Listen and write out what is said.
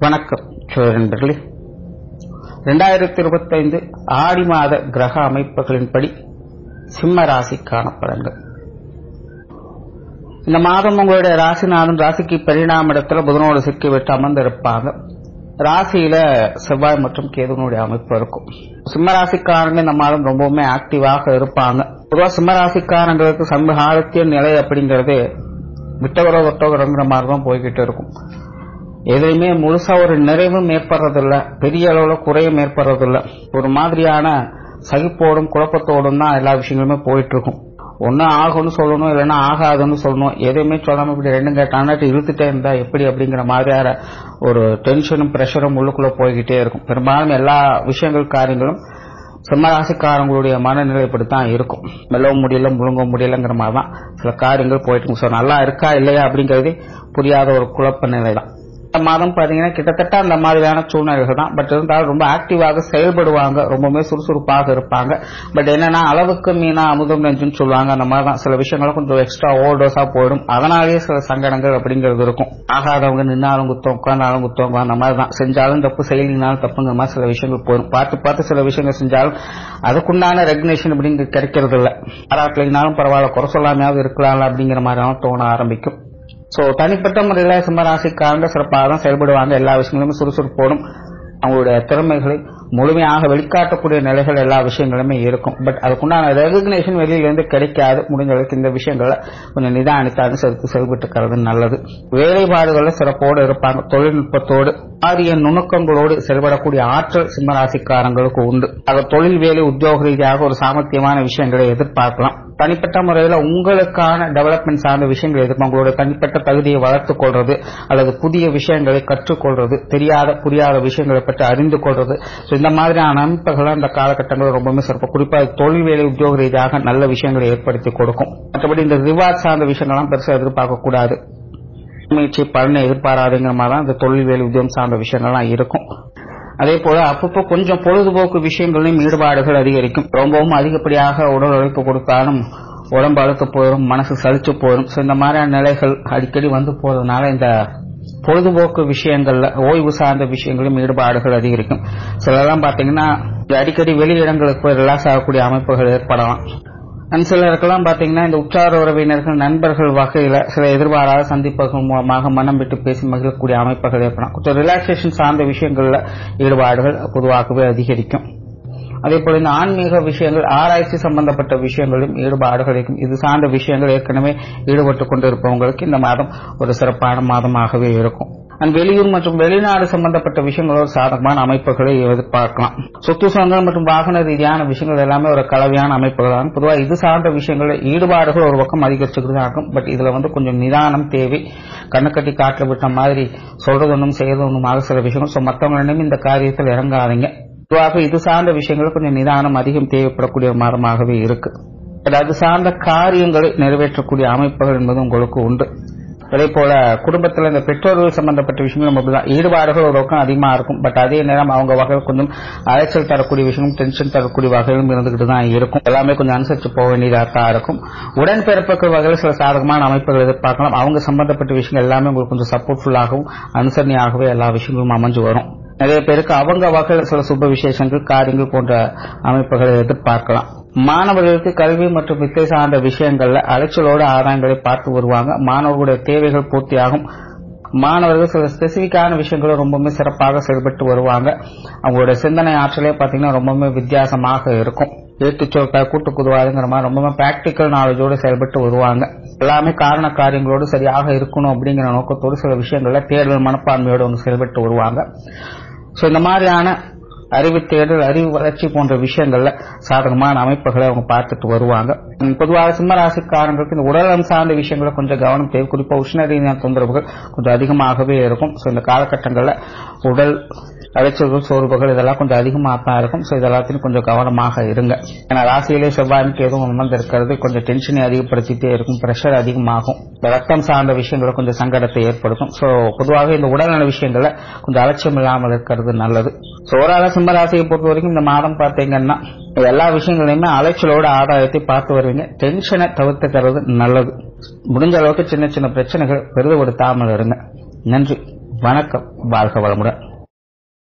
வணக்கம் நண்பர்களே. 2025 ஆடி மாத கிரக அமைப்புகளின்படி சிம்ம ராசிக்கான பலன்கள். இந்த மாதம் உங்களுடைய ராசிநாதன் ராசிக்கு பரிணாம இடத்துல புதனோடு சிக்கி விட்டு அமர்ந்திருப்பாங்க. ராசியில செவ்வாய் மற்றும் கேதுனுடைய அமைப்பு இருக்கும். சிம்ம ராசிக்காரங்க இந்த மாதம் ரொம்பவுமே ஆக்டிவாக இருப்பாங்க. பொதுவாக சிம்ம ராசிக்காரங்களுக்கு சமகாலத்திய நிலை அப்படிங்கிறது விட்டவரங்கிற மாதிரி தான் போய்கிட்டு இருக்கும். எதையுமே முழுசா ஒரு நிறைவும் ஏற்படுறதில்ல, பெரிய அளவுல குறையும் ஏற்படுறதில்ல. ஒரு மாதிரியான சகிப்போடும் குழப்பத்தோடும் தான் எல்லா விஷயங்களுமே போயிட்டு இருக்கும். ஒன்னு ஆகும்னு சொல்லணும், இல்லைன்னா ஆகாதுன்னு சொல்லணும். எதையுமே சொல்லாம இப்படி ரெண்டும் கேட்டான்னு இழுத்துட்டே இருந்தா எப்படி அப்படிங்கிற மாதிரியான ஒரு டென்ஷனும் பிரஷரும் உள்ளுக்குள்ள போய்கிட்டே இருக்கும். பெரும்பாலும் எல்லா விஷயங்கள் காரியங்களும் சிம்மராசிக்காரங்களுடைய மனநிலை இப்படித்தான் இருக்கும். மெல்லவும் முடியல, முழுங்க முடியலங்கிற மாதிரிதான் சில காரியங்கள் போயிட்டு இருக்கும். நல்லா இருக்கா இல்லையா அப்படிங்கறதே புரியாத ஒரு குழப்ப நிலை தான். இந்த மாதம் பாத்தீங்கன்னா கிட்டத்தட்ட அந்த மாதிரியான சூழ்நிலைகள் தான். பட் இருந்தாலும் ரொம்ப ஆக்டிவாக செயல்படுவாங்க, ரொம்பவே சுறுசுறுப்பாக இருப்பாங்க. பட் என்னன்னா அளவுக்கு மீனா அமுதம் நெஞ்சுன்னு சொல்லுவாங்க. அந்த மாதிரிதான் சில விஷயங்கள கொஞ்சம் எக்ஸ்ட்ரா ஓவர்டோஸா போயிடும். அதனாலேயே சில சங்கடங்கள் அப்படிங்கிறது இருக்கும். ஆகாதவங்க நின்னாலும் குத்தம், உட்கார்ந்தாலும் குத்தவங்க, அந்த மாதிரிதான். செஞ்சாலும் தப்பு, செய்யலினாலும் தப்புங்கிற மாதிரி சில விஷயங்கள் போயிடும். பார்த்து சில விஷயங்கள் செஞ்சாலும் அதுக்குண்டான ரெகக்னேஷன் அப்படிங்கிறது கிடைக்கிறது இல்லை. பாராட்டலினாலும் பரவாயில்ல, குறை சொல்லாமையாவது இருக்கலாம் அப்படிங்கிற மாதிரி தோண ஆரம்பிக்கும். சோ தனிப்பட்ட முறையில சிம்மராசிக்காரங்க சிறப்பாக தான் செயல்படுவாங்க. எல்லா விஷயங்களுமே சுறுசுறுப்போடும் அவங்களுடைய திறமைகளை முழுமையாக வெளிக்காட்டக்கூடிய நிலைகள் எல்லா விஷயங்களுமே இருக்கும். பட் அதுக்குண்டான ரெகக்னேஷன் வெளியிலிருந்து கிடைக்காது. முடிஞ்ச அளவுக்கு இந்த விஷயங்களை கொஞ்சம் நிதானித்து அனுசரித்து செயல்பட்டுக்கிறது நல்லது. வேலைப்பாடுகள்ல சிறப்போடு இருப்பாங்க. தொழில்நுட்பத்தோடு ஆரிய நுணுக்கங்களோடு செயல்படக்கூடிய ஆற்றல் சிம்மராசிக்காரங்களுக்கு உண்டு. அது தொழில் வேலை உத்தியோக ரீதியாக ஒரு சாமர்த்தியமான விஷயங்களை எதிர்பார்க்கலாம். தனிப்பட்ட முறையில் உங்களுக்கான டெவலப்மெண்ட் சார்ந்த விஷயங்களை எதிர்ப்பு, உங்களுடைய தனிப்பட்ட தகுதியை வளர்த்துக் கொள்றது அல்லது புதிய விஷயங்களை கற்றுக்கொள்றது, புரியாத விஷயங்களை பற்றி அறிந்து கொள்றது, இந்த மாதிரியான அமைப்புகள் இந்த காலகட்டங்கள் ரொம்பவே சிறப்பு. குறிப்பாக தொழில் வேலை உத்தியோக ரீதியாக நல்ல விஷயங்களை ஏற்படுத்தி கொடுக்கும். மற்றபடி இந்த ரிவார்ட் சார்ந்த விஷயங்கள்லாம் பெருசாக எதிர்பார்க்க கூடாது. முயற்சி பலனை எதிர்பாராதுங்கிற மாதிரி தான் இந்த தொழில் வேலை உத்தியோகம் சார்ந்த விஷயங்கள்லாம் இருக்கும். அதே போல அப்பப்போ கொஞ்சம் பொழுதுபோக்கு விஷயங்களையும் ஈடுபாடுகள் அதிகரிக்கும். ரொம்பவும் அதிகப்படியாக உடல் உழைப்பு கொடுத்தாலும் உடம்பு அழுத்து போயிடும், மனசு சலிச்சு போயிடும். இந்த மாதிரியான நிலைகள் அடிக்கடி வந்து போறதுனால இந்த பொழுதுபோக்கு விஷயங்கள்ல ஓய்வு சார்ந்த விஷயங்களும் ஈடுபாடுகள் அதிகரிக்கும். சிலரெல்லாம் பாத்தீங்கன்னா அடிக்கடி வெளியிடங்களுக்கு போய் ரிலாக்ஸ் ஆகக்கூடிய அமைப்புகள் ஏற்படலாம். சிலருக்கெல்லாம் பாத்தீங்கன்னா இந்த உற்றார் உறவினர்கள் நண்பர்கள் வகையில சில எதிர்பாராத சந்திப்புகள் மூலமாக மனம் விட்டு பேசி மகிழக்கூடிய அமைப்புகள் ஏற்படலாம். கொஞ்சம் ரிலாக்ஸேஷன் சார்ந்த விஷயங்கள்ல ஈடுபாடுகள் பொதுவாகவே அதிகரிக்கும். அதே போல இந்த ஆன்மீக விஷயங்கள், ஆராய்ச்சி சம்பந்தப்பட்ட விஷயங்களும் ஈடுபாடுகள் இருக்கும். இது சார்ந்த விஷயங்கள் ஏற்கனவே ஈடுபட்டுக் கொண்டிருப்பவங்களுக்கு இந்த மாதம் ஒரு சிறப்பான மாதமாகவே இருக்கும். வெளியூர் மற்றும் வெளிநாடு சம்பந்தப்பட்ட விஷயங்களோட சாதகமான அமைப்புகளை எதிர்பார்க்கலாம். சொத்து சொந்தங்கள் மற்றும் வாகன ரீதியான விஷயங்கள் எல்லாமே ஒரு கலவையான அமைப்புகள் தான். பொதுவாக இது சார்ந்த விஷயங்கள் ஈடுபாடுகள் ஒரு பக்கம் அதிகரிச்சுக்கிட்டு தான் இருக்கும். பட் இதுல கொஞ்சம் நிதானம் தேவை. கண்ணுக்கட்டி காற்று விட்ட மாதிரி சொல்றது ஒன்றும் செய்யறது ஒன்றுமாக சில விஷயங்கள். மற்றவங்களிடம் இந்த காரியத்தில் இறங்காதீங்க. பொதுவாக இது சார்ந்த விஷயங்கள் கொஞ்சம் நிதானம் அதிகம் தேவைப்படக்கூடிய மாதமாகவே இருக்கு. அது சார்ந்த காரியங்களை நிறைவேற்றக்கூடிய அமைப்புகள் என்பது உங்களுக்கு உண்டு. அதே போல குடும்பத்தில் இந்த பெற்றோர்கள் சம்பந்தப்பட்ட விஷயங்களும் அப்படிதான். ஈடுபாடுகள் ஒரு பக்கம் அதிகமா இருக்கும். பட் அதே நேரம் அவங்க வகையில் கொஞ்சம் அலைச்சல் தரக்கூடிய விஷயமும் டென்ஷன் தரக்கூடிய வகையிலும் இருந்துகிட்டு தான் இருக்கும். எல்லாமே கொஞ்சம் அனுசரிச்சு போக வேண்டியதாக தான் இருக்கும். உடன்பிறப்புகள் வகையில் சில சாதகமான அமைப்புகள் எதிர்பார்க்கலாம். அவங்க சம்பந்தப்பட்ட விஷயங்கள் எல்லாமே உங்களுக்கு கொஞ்சம் சப்போர்ட்ஃபுல்லாகவும் அனுசரணையாகவே எல்லா விஷயங்களும் அமைஞ்சு வரும். நிறைய பேருக்கு அவங்க வகையில் சில சுப விசேஷங்கள் காரியங்கள் போன்ற அமைப்புகளை எதிர்பார்க்கலாம். மாணவர்களுக்கு கல்வி மற்றும் வித்தை சார்ந்த விஷயங்கள்ல அலைச்சலோட ஆதாயங்களை பார்த்து வருவாங்க. மாணவர்களுடைய தேவைகள் பூர்த்தியாகும். மாணவர்கள் சில ஸ்பெசிபிக்கான விஷயங்களை ரொம்பவுமே சிறப்பாக செயல்பட்டு வருவாங்க. அவங்களுடைய சிந்தனை ஆற்றலே பாத்தீங்கன்னா ரொம்பவுமே வித்தியாசமாக இருக்கும். ஏற்றுச்சொற்கள் கூட்டு குதுவாதுங்கிற மாதிரி ரொம்பவுமே பிராக்டிக்கல் நாலேஜோடு செயல்பட்டு வருவாங்க. எல்லாமே காரண காரியங்களோடு சரியாக இருக்கணும் அப்படிங்கிற நோக்கத்தோடு சில விஷயங்கள்ல தேர்தல் மனப்பான்மையோடு செயல்பட்டு வருவாங்க. இந்த மாதிரியான அறிவு தேடல், அறிவு வளர்ச்சி போன்ற விஷயங்கள்ல சாதகமான அமைப்புகளை அவங்க பார்த்துட்டு வருவாங்க. பொதுவாக சிம்மராசிக்காரங்களுக்கு இந்த உடல்நலம் சார்ந்த விஷயங்கள கொஞ்சம் கவனம் தேவை. குறிப்பா உஷ்ண ரீதியான தொந்தரவுகள் கொஞ்சம் அதிகமாகவே இருக்கும். இந்த காலகட்டங்கள்ல உடல் அலைச்சல்கள், சோர்வுகள் இதெல்லாம் கொஞ்சம் அதிகமாக தான் இருக்கும். இதெல்லாத்தையும் கொஞ்சம் கவனமாக இருங்க. ஏன்னா ராசியிலே செவ்வாய்க்கு எதுவும் அமர்ந்து இருக்கிறது கொஞ்சம் டென்ஷனை அதிகப்படுத்திட்டே இருக்கும். பிரஷர் அதிகமாகும். ரத்தம் சார்ந்த விஷயங்களை கொஞ்சம் சங்கடத்தை ஏற்படுத்தும். பொதுவாக இந்த உடல்நல விஷயங்களை கொஞ்சம் அலட்சியம் இல்லாமல் இருக்கிறது நல்லது. ஓராள சிம்மராசியை பொறுத்த வரைக்கும் இந்த மாதம் பார்த்தீங்கன்னா எல்லா விஷயங்களையுமே அலைச்சலோட ஆதாயத்தை பார்த்து வருவீங்க. டென்ஷனை தவிர்த்துக்கிறது நல்லது. முடிஞ்ச அளவுக்கு சின்ன சின்ன பிரச்சனைகள் பெரிதுபடுத்தாமல் இருங்க. நன்றி. வணக்கம். வாழ்க வளமுடன்.